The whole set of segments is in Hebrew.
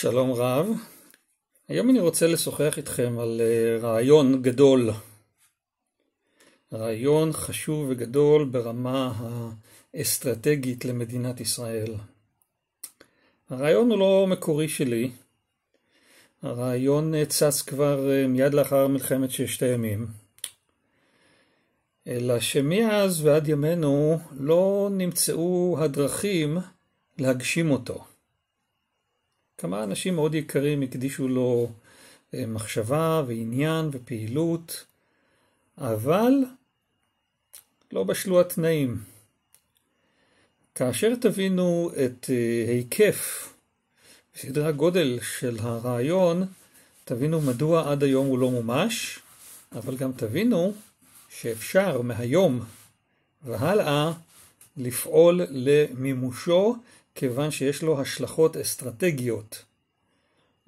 שלום רב, היום אני רוצה לשוחח איתכם על רעיון גדול, רעיון חשוב וגדול ברמה האסטרטגית למדינת ישראל. הרעיון הוא לא מקורי שלי, הרעיון צץ כבר מיד לאחר מלחמת ששת הימים, אלא שמאז ועד ימינו לא נמצאו הדרכים להגשים אותו. כמה אנשים מאוד יקרים הקדישו לו מחשבה ועניין ופעילות, אבל לא בשלו התנאים. כאשר תבינו את היקף וסדרי הגודל של הרעיון, תבינו מדוע עד היום הוא לא מומש, אבל גם תבינו שאפשר מהיום והלאה לפעול למימושו, כיוון שיש לו השלכות אסטרטגיות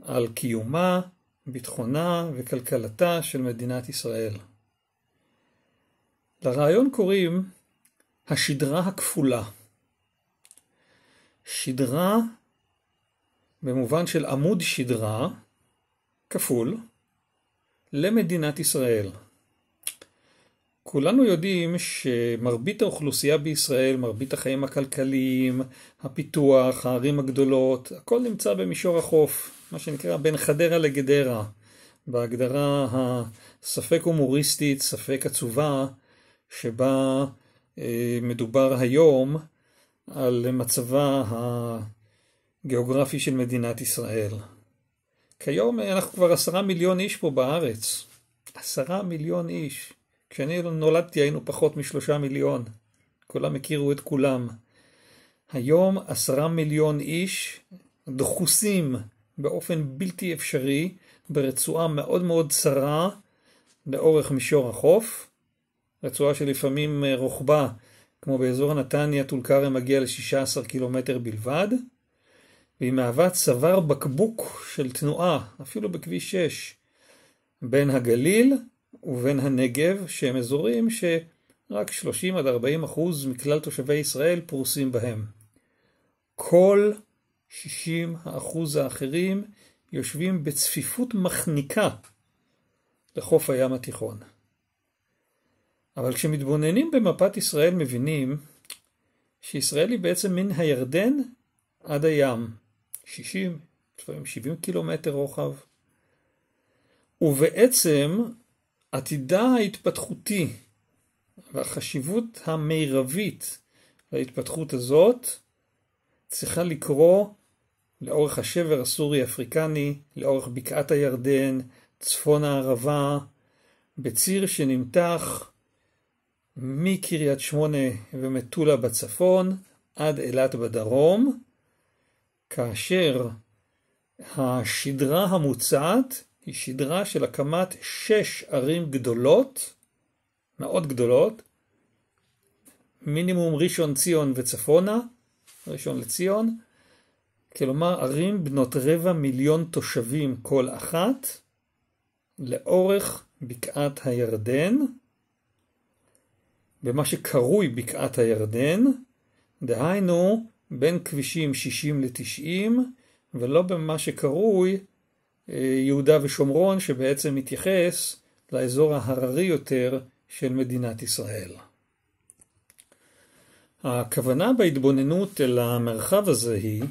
על קיומה, ביטחונה וכלכלתה של מדינת ישראל. לרעיון קוראים השדרה הכפולה. שדרה במובן של עמוד שדרה כפול למדינת ישראל. כולנו יודעים שמרבית האוכלוסייה בישראל, מרבית החיים הכלכליים, הפיתוח, הערים הגדולות, הכל נמצא במישור החוף, מה שנקרא בין חדרה לגדרה, בהגדרה הספק הומוריסטית, ספק עצובה, שבה מדובר היום על מצבה הגיאוגרפי של מדינת ישראל. כיום אנחנו כבר 10 מיליון איש פה בארץ, 10 מיליון איש. כשאני נולדתי היינו פחות מ3 מיליון, כולם הכירו את כולם. היום 10 מיליון איש דחוסים באופן בלתי אפשרי ברצועה מאוד מאוד צרה לאורך מישור החוף, רצועה שלפעמים רוחבה, כמו באזור נתניה, טול כרם, מגיע ל16 קילומטר בלבד, והיא מהווה צוואר בקבוק של תנועה, אפילו בכביש 6, בין הגליל ובין הנגב, שהם אזורים שרק 30-40% מכלל תושבי ישראל פרוסים בהם. כל 60% האחרים יושבים בצפיפות מחניקה לחוף הים התיכון. אבל כשמתבוננים במפת ישראל מבינים שישראל היא בעצם מן הירדן עד הים, 60, 70 קילומטר רוחב. ובעצם עתידה ההתפתחותי והחשיבות המרבית להתפתחות הזאת צריכה לקרוא לאורך השבר הסורי-אפריקני, לאורך בקעת הירדן, צפון הערבה, בציר שנמתח מקריית שמונה ומטולה בצפון עד אילת בדרום, כאשר השדרה המוצעת היא שדרה של הקמת 6 ערים גדולות, מאוד גדולות, מינימום ראשון ציון וצפונה, ראשון לציון, כלומר ערים בנות 250,000 תושבים כל אחת, לאורך בקעת הירדן, במה שקרוי בקעת הירדן, דהיינו בין כבישים 60 ל-90, ולא במה שקרוי יהודה ושומרון, שבעצם מתייחס לאזור ההררי יותר של מדינת ישראל. הכוונה בהתבוננות אל המרחב הזה היא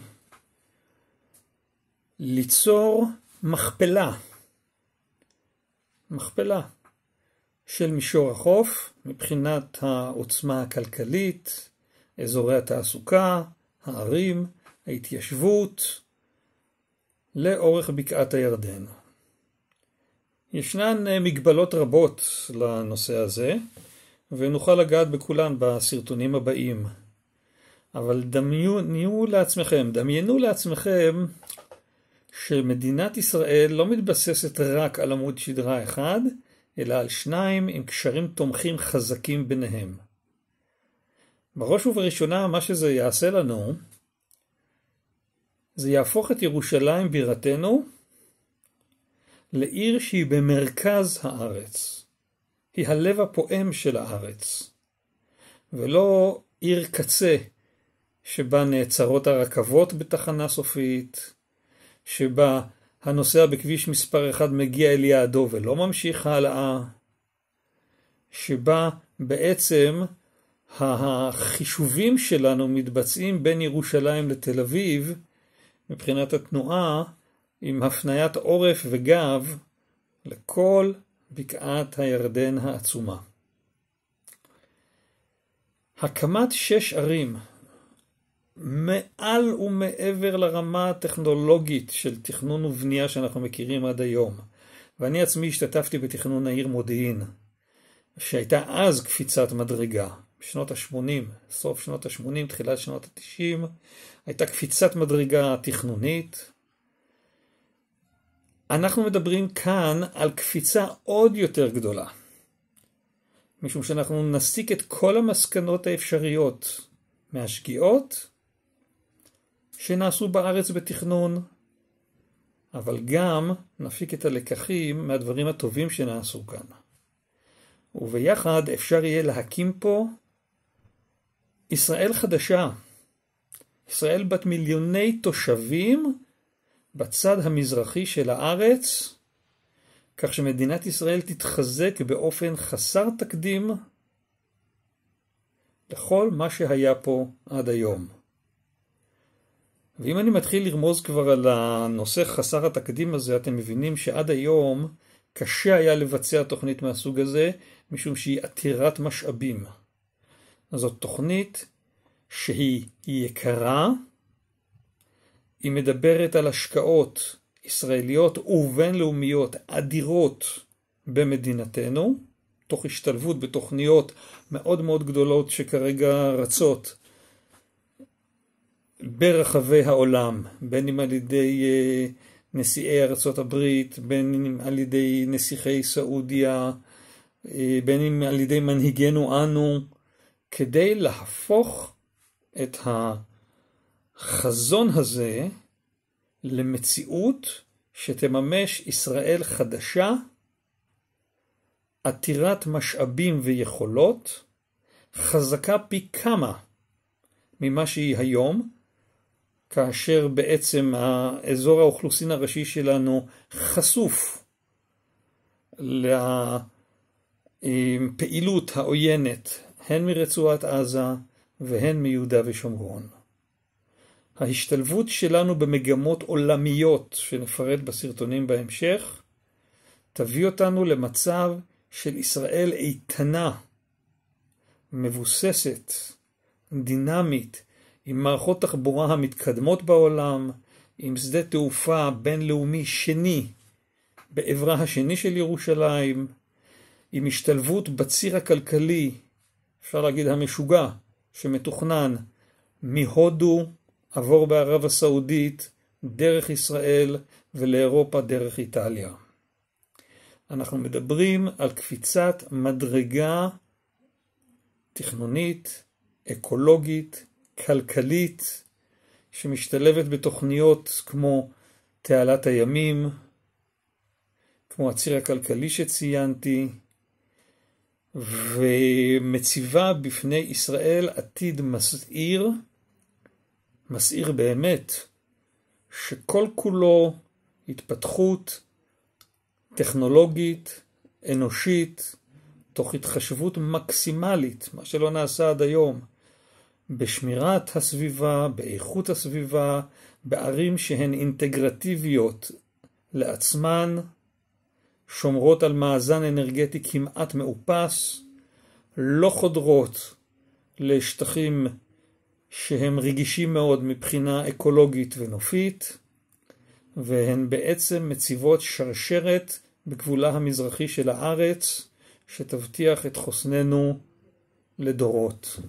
ליצור מכפלה של מישור החוף מבחינת העוצמה הכלכלית, אזורי התעסוקה, הערים, ההתיישבות, לאורך בקעת הירדן. ישנן מגבלות רבות לנושא הזה, ונוכל לגעת בכולן בסרטונים הבאים. אבל דמיינו לעצמכם שמדינת ישראל לא מתבססת רק על עמוד שדרה אחד, אלא על 2 עם קשרים תומכים חזקים ביניהם. בראש ובראשונה מה שזה יעשה לנו, זה יהפוך את ירושלים בירתנו לעיר שהיא במרכז הארץ. היא הלב הפועם של הארץ, ולא עיר קצה שבה נעצרות הרכבות בתחנה סופית, שבה הנוסע בכביש מספר 1 מגיע אל יעדו ולא ממשיך הלאה, שבה בעצם החישובים שלנו מתבצעים בין ירושלים לתל אביב, מבחינת התנועה, עם הפניית עורף וגב לכל בקעת הירדן העצומה. הקמת 6 ערים מעל ומעבר לרמה הטכנולוגית של תכנון ובנייה שאנחנו מכירים עד היום. ואני עצמי השתתפתי בתכנון העיר מודיעין, שהייתה אז קפיצת מדרגה. בשנות ה-80, סוף שנות ה-80, תחילת שנות ה-90, הייתה קפיצת מדרגה תכנונית. אנחנו מדברים כאן על קפיצה עוד יותר גדולה, משום שאנחנו נסיק את כל המסקנות האפשריות מהשגיאות שנעשו בארץ בתכנון, אבל גם נפיק את הלקחים מהדברים הטובים שנעשו כאן. וביחד אפשר יהיה להקים פה ישראל חדשה, ישראל בת מיליוני תושבים בצד המזרחי של הארץ, כך שמדינת ישראל תתחזק באופן חסר תקדים לכל מה שהיה פה עד היום. ואם אני מתחיל לרמוז כבר על הנושא חסר התקדים הזה, אתם מבינים שעד היום קשה היה לבצע תוכנית מהסוג הזה, משום שהיא עתירת משאבים. אז זאת תוכנית שהיא יקרה, היא מדברת על השקעות ישראליות ובינלאומיות אדירות במדינתנו, תוך השתלבות בתוכניות מאוד מאוד גדולות שכרגע רצות ברחבי העולם, בין אם על ידי נשיאי ארצות הברית, בין אם על ידי נסיכי סעודיה, בין אם על ידי מנהיגנו אנו, כדי להפוך את החזון הזה למציאות שתממש ישראל חדשה, עתירת משאבים ויכולות, חזקה פי כמה ממה שהיא היום, כאשר בעצם האזור האוכלוסין הראשי שלנו חשוף לפעילות העוינת, הן מרצועת עזה והן מיהודה ושומרון. ההשתלבות שלנו במגמות עולמיות שנפרט בסרטונים בהמשך, תביא אותנו למצב של ישראל איתנה, מבוססת, דינמית, עם מערכות תחבורה המתקדמות בעולם, עם שדה תעופה בינלאומי שני בעברה השני של ירושלים, עם השתלבות בציר הכלכלי, אפשר להגיד המשוגע, שמתוכנן מהודו, עבור בערב הסעודית, דרך ישראל ולאירופה דרך איטליה. אנחנו מדברים על קפיצת מדרגה תכנונית, אקולוגית, כלכלית, שמשתלבת בתוכניות כמו תעלת הימים, כמו הציר הכלכלי שציינתי, ומציבה בפני ישראל עתיד מסעיר באמת, שכל כולו התפתחות טכנולוגית, אנושית, תוך התחשבות מקסימלית, מה שלא נעשה עד היום, בשמירת הסביבה, באיכות הסביבה, בערים שהן אינטגרטיביות לעצמן, שומרות על מאזן אנרגטי כמעט מאופס, לא חודרות לשטחים שהם רגישים מאוד מבחינה אקולוגית ונופית, והן בעצם מציבות שרשרת בגבולה המזרחי של הארץ, שתבטיח את חוסננו לדורות.